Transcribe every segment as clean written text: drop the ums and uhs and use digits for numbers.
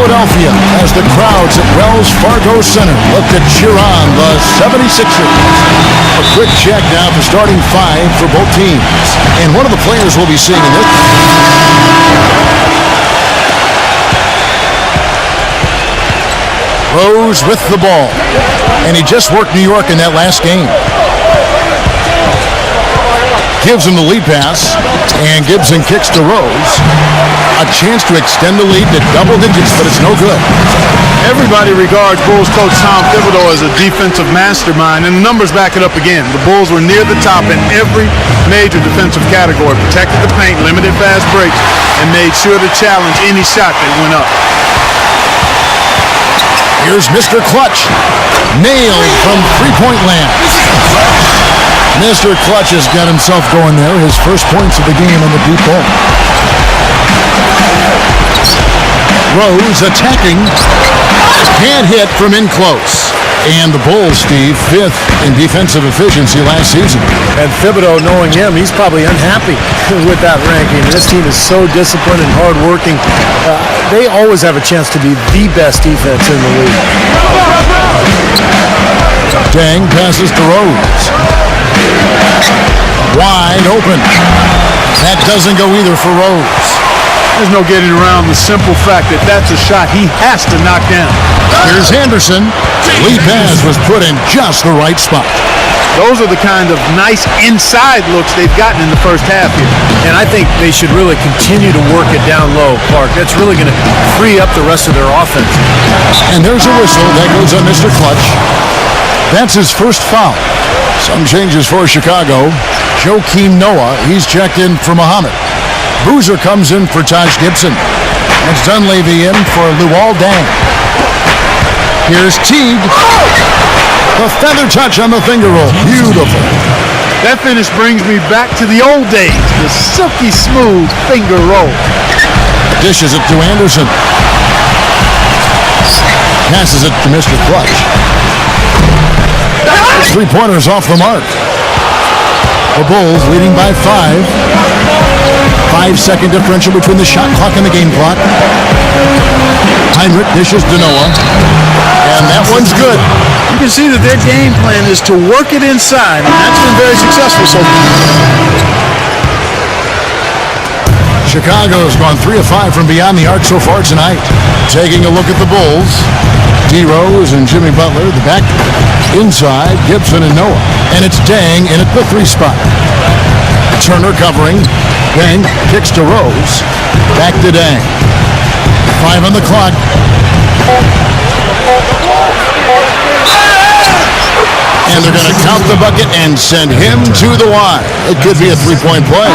Philadelphia as the crowds at Wells Fargo Center look to cheer on the 76ers. A quick check now for starting five for both teams. And one of the players we'll be seeing in this. Rose with the ball. And he just worked New York in that last game. Gives him the lead pass, and Gibson kicks to Rose. A chance to extend the lead to double digits, but it's no good. Everybody regards Bulls coach Tom Thibodeau as a defensive mastermind, and the numbers back it up again. The Bulls were near the top in every major defensive category, protected the paint, limited fast breaks, and made sure to challenge any shot that went up. Here's Mr. Clutch. Nailed from three-point land. Mr. Clutch has got himself going there. His first points of the game on the deep ball. Rose attacking. Can't hit from in close. And the Bulls, Steve, fifth in defensive efficiency last season. And Thibodeau, knowing him, he's probably unhappy with that ranking. This team is so disciplined and hardworking. They always have a chance to be the best defense in the league. Dang passes to Rose. Wide open. That doesn't go either for Rose. There's no getting around the simple fact that that's a shot he has to knock down. Here's Anderson. Lead pass was put in just the right spot. Those are the kind of nice inside looks they've gotten in the first half here. And I think they should really continue to work it down low, Clark. That's really going to free up the rest of their offense. And there's a whistle. That goes on Mr. Clutch. That's his first foul. Some changes for Chicago. Joakim Noah, he's checked in for Muhammad. Boozer comes in for Taj Gibson. That's Dunleavy in for Luol Deng. Here's Teague. The feather touch on the finger roll. Beautiful. That finish brings me back to the old days. The silky smooth finger roll. Dishes it to Anderson. Passes it to Mr. Clutch. Three-pointers off the mark. The Bulls leading by 5. 5-second differential between the shot clock and the game clock. Heinrich dishes to Noah. And that one's good. You can see that their game plan is to work it inside, and that's been very successful so far. Chicago's gone 3 of 5 from beyond the arc so far tonight. Taking a look at the Bulls. D. Rose and Jimmy Butler, the back inside, Gibson and Noah. And it's Deng in at the 3 spot. Turner covering. Deng kicks to Rose. Back to Deng. 5 on the clock. And they're going to count the bucket and send him to the line. It could be a 3-point play.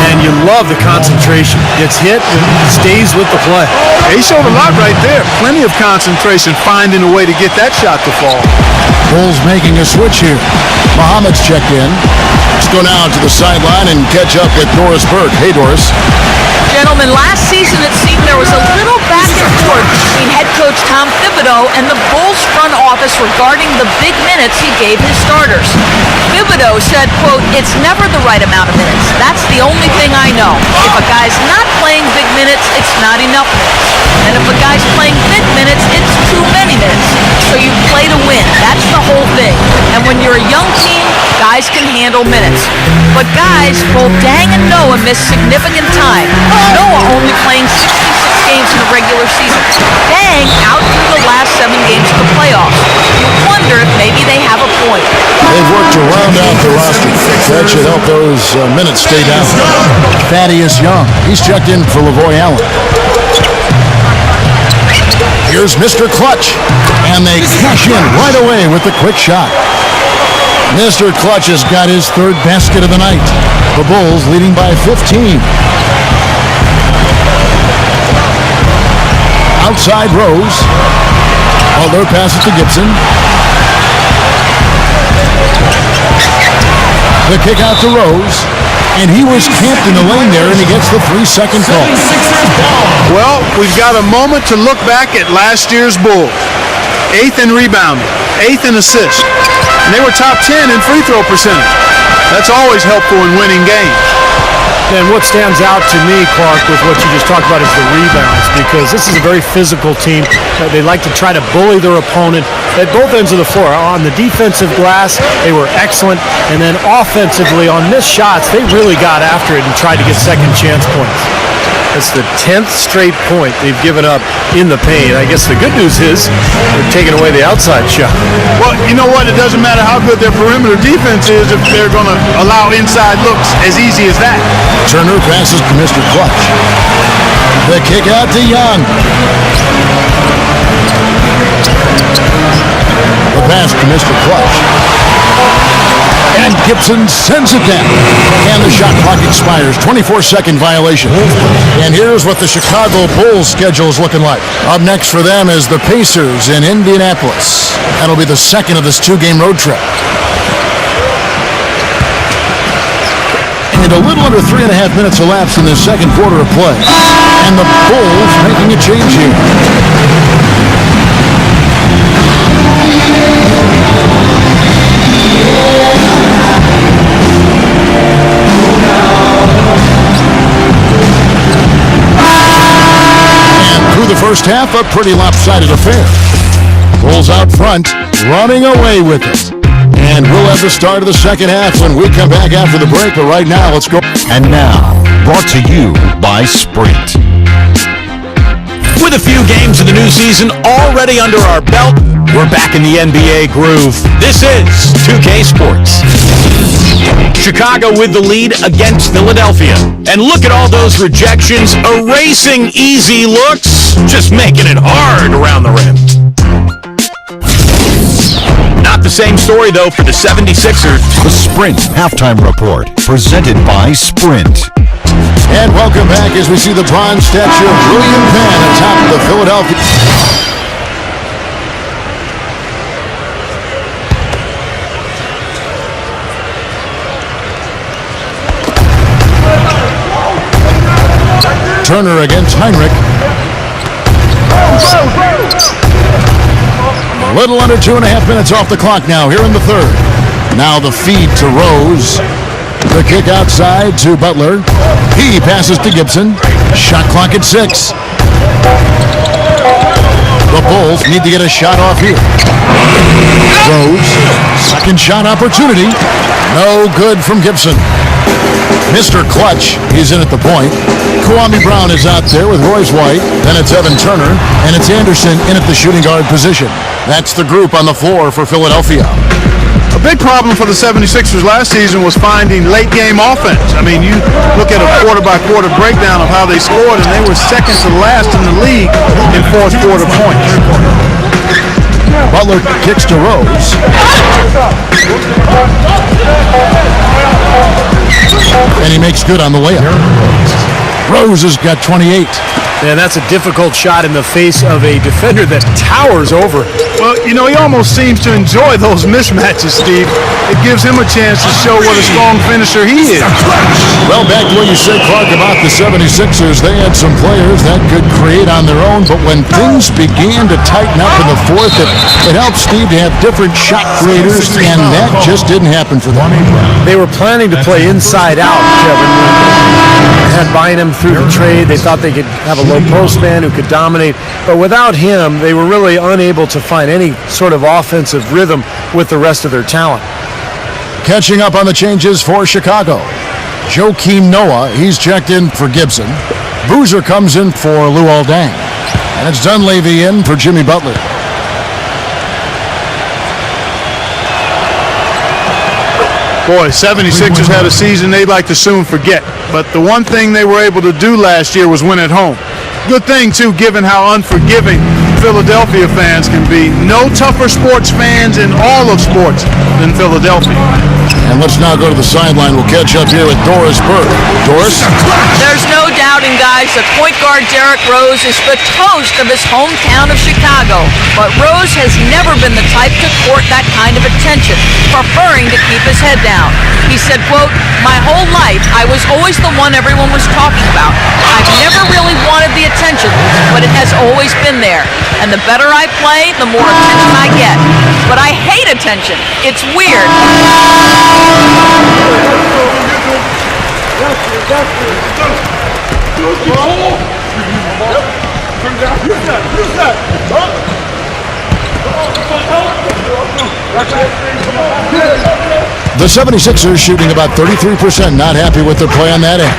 And you love the concentration. Gets hit and stays with the play. He showed a lot right there. Plenty of concentration, finding a way to get that shot to fall. Bulls making a switch here. Muhammad's checked in. Let's go now to the sideline and catch up with Doris Burke. Hey, Doris. Gentlemen, last season it seemed there was a little back and forth between head coach Tom Thibodeau and the Bulls front office regarding the big minutes he gave his starters. Thibodeau said, quote, "It's never the right amount of minutes. That's the only thing I know. If a guy's not playing big minutes, it's not enough minutes. And if a guy's playing big minutes, it's too many minutes. So you play to win. That's the whole thing. And when you're a young team, guys can handle minutes. But guys, both Deng and Noah missed significant time. Noah only playing 66 games in the regular season. Deng out through the last 7 games of the playoffs. You wonder if maybe they have a point." They've worked to round out the roster. That should help those minutes stay down. Thaddeus Young, he's checked in for Lavoy Allen. Here's Mr. Clutch, and they cash in right away with the quick shot. Mr. Clutch has got his 3rd basket of the night. The Bulls leading by 15. Outside Rose. Butler passes to Gibson. The kick out to Rose. And he was camped in the lane there, and he gets the 3-second call. Well, we've got a moment to look back at last year's Bulls. 8th in rebounding, 8th in assists. And they were top 10 in free throw percentage. That's always helpful in winning games. And what stands out to me, Clark, with what you just talked about is the rebounds, because this is a very physical team. They like to try to bully their opponent at both ends of the floor. On the defensive glass, they were excellent, and then offensively on missed shots, they really got after it and tried to get second chance points. That's the 10th straight point they've given up in the paint. I guess the good news is they're taking away the outside shot. Well, you know what? It doesn't matter how good their perimeter defense is if they're going to allow inside looks as easy as that. Turner passes to Mr. Clutch. The kick out to Young. The pass to Mr. Clutch. And Gibson sends it down. And the shot clock expires. 24-second violation. And here's what the Chicago Bulls schedule is looking like. Up next for them is the Pacers in Indianapolis. That'll be the second of this two-game road trip. And a little under 3.5 minutes elapsed in the second quarter of play. And the Bulls making a change here. Through the first half, a pretty lopsided affair. Bulls out front, running away with it. And we'll have the start of the second half when we come back after the break. But right now, let's go. And now, brought to you by Sprint. With a few games of the new season already under our belt, we're back in the NBA groove. This is 2K Sports. Chicago with the lead against Philadelphia. And look at all those rejections, erasing easy looks, just making it hard around the rim. Not the same story, though, for the 76ers. The Sprint Halftime Report, presented by Sprint. And welcome back as we see the bronze statue of William Penn atop the Philadelphia. Turner against Heinrich. A little under 2.5 minutes off the clock now here in the third. Now the feed to Rose. The kick outside to Butler. He passes to Gibson. Shot clock at 6. The Bulls need to get a shot off here. Rose. Second shot opportunity. No good from Gibson. Mr. Clutch, he's in at the point. Kwame Brown is out there with Royce White. Then it's Evan Turner. And it's Anderson in at the shooting guard position. That's the group on the floor for Philadelphia. A big problem for the 76ers last season was finding late-game offense. I mean, you look at a quarter-by-quarter breakdown of how they scored, and they were second to last in the league in fourth-quarter points. Butler kicks to Rose. And he makes good on the layup. Rose has got 28. And that's a difficult shot in the face of a defender that towers over. Well, you know, he almost seems to enjoy those mismatches, Steve. It gives him a chance to show what a strong finisher he is. Well, back to what you said, Clark, about the 76ers, they had some players that could create on their own, but when things began to tighten up in the fourth, it helped Steve to have different shot creators, and that just didn't happen for them. They were planning to play inside out, Kevin. They had Bynum through the trade. They thought they could have a low post man who could dominate, but without him, they were really unable to find any sort of offensive rhythm with the rest of their talent. Catching up on the changes for Chicago. Joakim Noah, he's checked in for Gibson. Boozer comes in for Luol Deng. And it's Dunleavy in for Jimmy Butler. Boy, 76ers had a season they'd like to soon forget. But the one thing they were able to do last year was win at home. Good thing, too, given how unforgiving Philadelphia fans can be. No tougher sports fans in all of sports than Philadelphia. And let's now go to the sideline. We'll catch up here with Doris Burke. Doris? There's no doubting, guys, that point guard Derrick Rose is the toast of his hometown of Chicago. But Rose has never been the type to court that kind of attention, preferring to keep his head down. He said, quote, "My whole life, I was always the one everyone was talking about. I've never really wanted the attention, but it has always been there. And the better I play, the more attention I get. But I hate attention. It's weird." The 76ers shooting about 33%, not happy with their play on that end.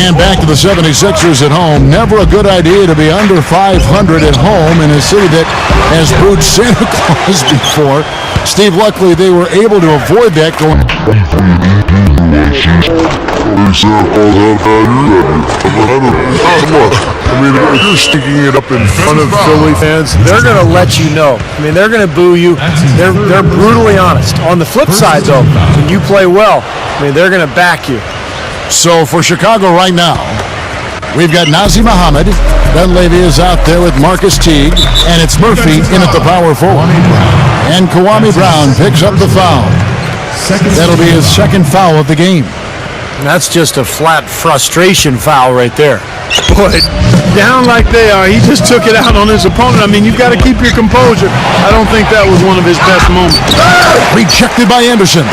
And back to the 76ers at home. Never a good idea to be under 500 at home in a city that has booed Santa Claus before. Steve, luckily they were able to avoid that going. I mean, if you're sticking it up in front of Philly fans, they're going to let you know. I mean, they're going to boo you. They're brutally honest. On the flip side, though, when you play well, I mean, they're going to back you. So for Chicago right now, we've got Nazir Muhammad. Ben Levy is out there with Marcus Teague, and it's Murphy in at the power forward. And Kwame Brown picks up the foul. That'll be his second foul of the game. And that's just a flat frustration foul right there. Boy, down like they are, he just took it out on his opponent. I mean, you've got to keep your composure. I don't think that was one of his best moments. Rejected by Anderson.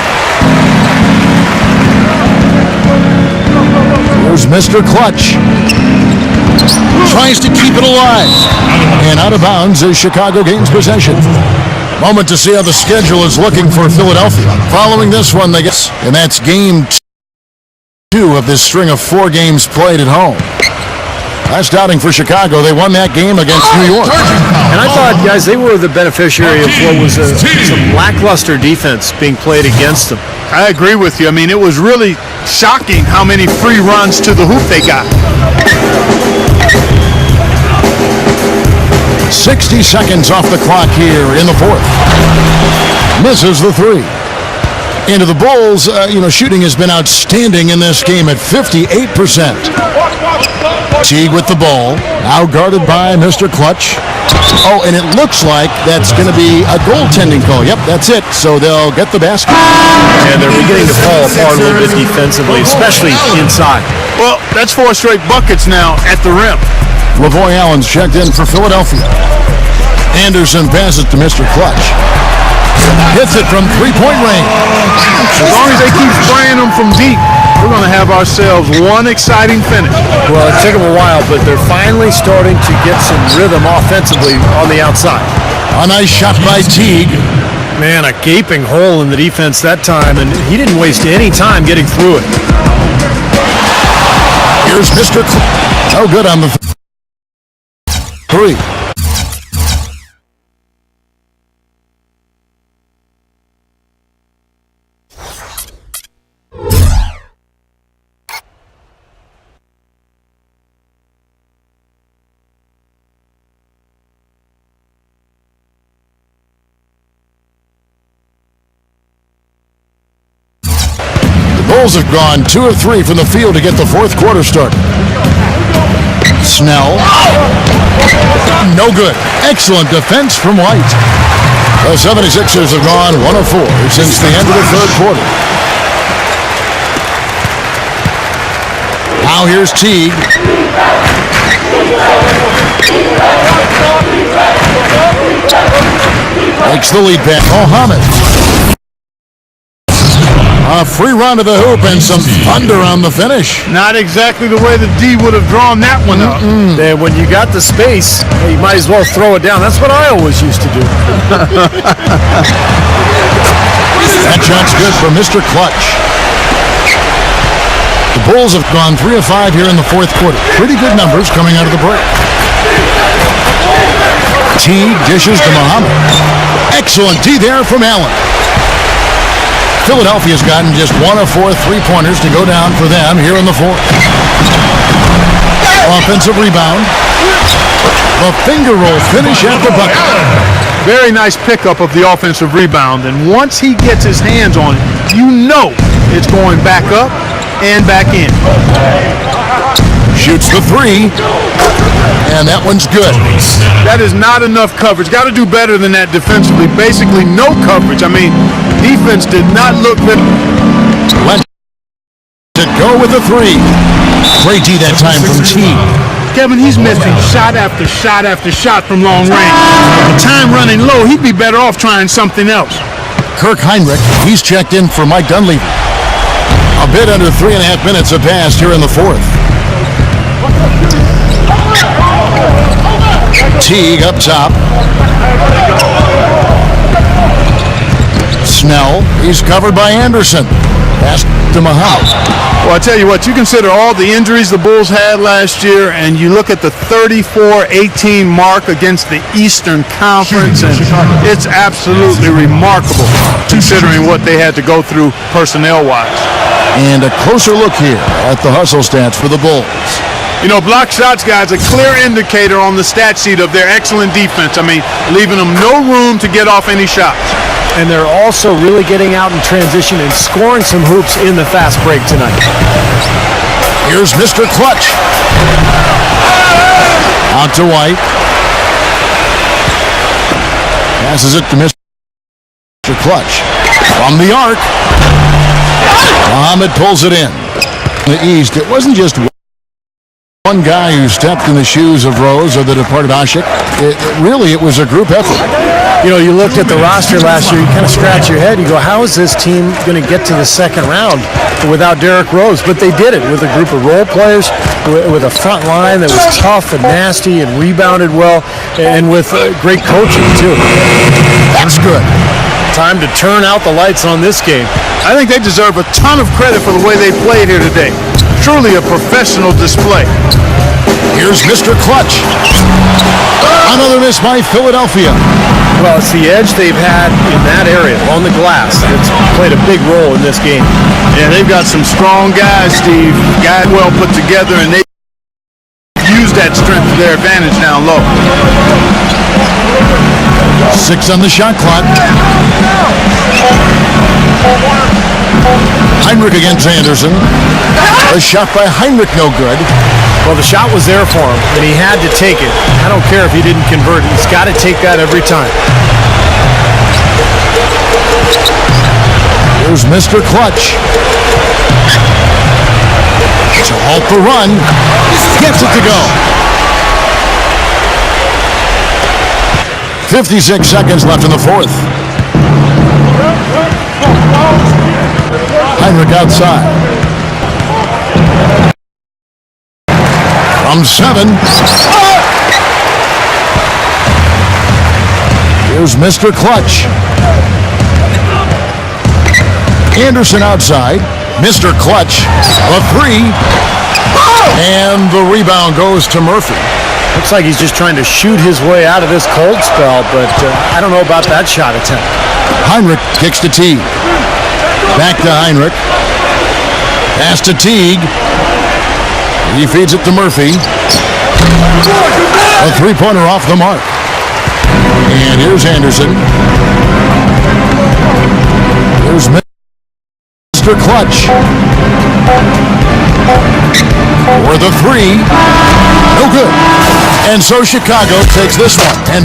Here's Mr. Clutch. Tries to keep it alive. And out of bounds as Chicago gains possession. Moment to see how the schedule is looking for Philadelphia. Following this one, they get, and that's game 2 of this string of 4 games played at home. Last outing for Chicago, they won that game against New York. And I thought, guys, they were the beneficiary of what was some lackluster defense being played against them. I agree with you. I mean, it was really shocking how many free runs to the hoop they got. 60 seconds off the clock here in the fourth. Misses the 3. Into the Bulls, shooting has been outstanding in this game at 58%. Teague with the ball, now guarded by Mr. Clutch. Oh, and it looks like that's going to be a goaltending call. Yep, that's it. So they'll get the basket. And they're beginning to fall apart a little bit defensively, especially inside. Well, that's 4 straight buckets now at the rim. Lavoy Allen's checked in for Philadelphia. Anderson passes to Mr. Clutch. Hits it from three-point range. As long as they keep spraying them from deep, we're going to have ourselves one exciting finish. Well, it took them a while, but they're finally starting to get some rhythm offensively on the outside. A nice shot by Teague. Man, a gaping hole in the defense that time, and he didn't waste any time getting through it. Here's Mr. No good on the 3. Bulls have gone 2 of 3 from the field to get the fourth quarter started. Snell. No good. Excellent defense from White. The 76ers have gone 1 of 4 since the end of the third quarter. Now here's Teague. Takes the lead back. Muhammad. A free run to the hoop and some thunder on the finish. Not exactly the way the D would have drawn that one up. And when you got the space, you might as well throw it down. That's what I always used to do. That shot's good for Mr. Clutch. The Bulls have gone 3 of 5 here in the fourth quarter. Pretty good numbers coming out of the break. Teague dishes to Muhammad. Excellent D there from Allen. Philadelphia's gotten just 1 of 4 3-pointers to go down for them here in the fourth. Offensive rebound. The finger roll finish at the bucket. Very nice pickup of the offensive rebound, and once he gets his hands on it, you know it's going back up and back in. Shoots the 3, and that one's good. That is not enough coverage. Got to do better than that defensively. Basically, no coverage. I mean, defense did not look good. Let it go with the 3. Great D that time from Teague. Kevin, he's missing shot after shot after shot from long range. With time running low, he'd be better off trying something else. Kirk Heinrich, he's checked in for Mike Dunleavy. A A bit under 3.5 minutes have passed here in the fourth. Teague up top. Snell, he's covered by Anderson. Pass to Muhammad. Well, I tell you what, you consider all the injuries the Bulls had last year, and you look at the 34-18 mark against the Eastern Conference, and it's absolutely remarkable considering what they had to go through personnel-wise. And a closer look here at the hustle stats for the Bulls. You know, block shots, guys, a clear indicator on the stat sheet of their excellent defense. I mean, leaving them no room to get off any shots. And they're also really getting out in transition and scoring some hoops in the fast break tonight. Here's Mr. Clutch. Out to White. Passes it to Mr. Clutch. From the arc. Muhammad pulls it in. In the East, it wasn't just one guy who stepped in the shoes of Rose or the departed Ashik. It was a group effort. You know, you looked at the roster last year, you kind of scratch your head, you go, how is this team going to get to the second round without Derrick Rose? But they did it with a group of role players, with a front line that was tough and nasty and rebounded well, and with great coaching, too. That's good. Time to turn out the lights on this game. I think they deserve a ton of credit for the way they played here today. Truly a professional display. Here's Mr. Clutch. Another miss by Philadelphia. Well, it's the edge they've had in that area on the glass that's played a big role in this game. Yeah, they've got some strong guys, Steve. Guys well put together, and they use that strength to their advantage down low. 6 on the shot clock. Heinrich against Anderson. A shot by Heinrich, no good. Well, the shot was there for him, and he had to take it. I don't care if he didn't convert it. He's got to take that every time. Here's Mr. Clutch. To halt the run. Gets it to go. 56 seconds left in the fourth. Heinrich outside. From 7. Here's Mr. Clutch. Anderson outside. Mr. Clutch. A 3. And the rebound goes to Murphy. Looks like he's just trying to shoot his way out of this cold spell, but I don't know about that shot attempt. Heinrich kicks to Teague. Back to Heinrich. Pass to Teague. He feeds it to Murphy. A three-pointer off the mark. And here's Anderson. Here's Mr. Clutch. For the 3. No good. And so Chicago takes this one. And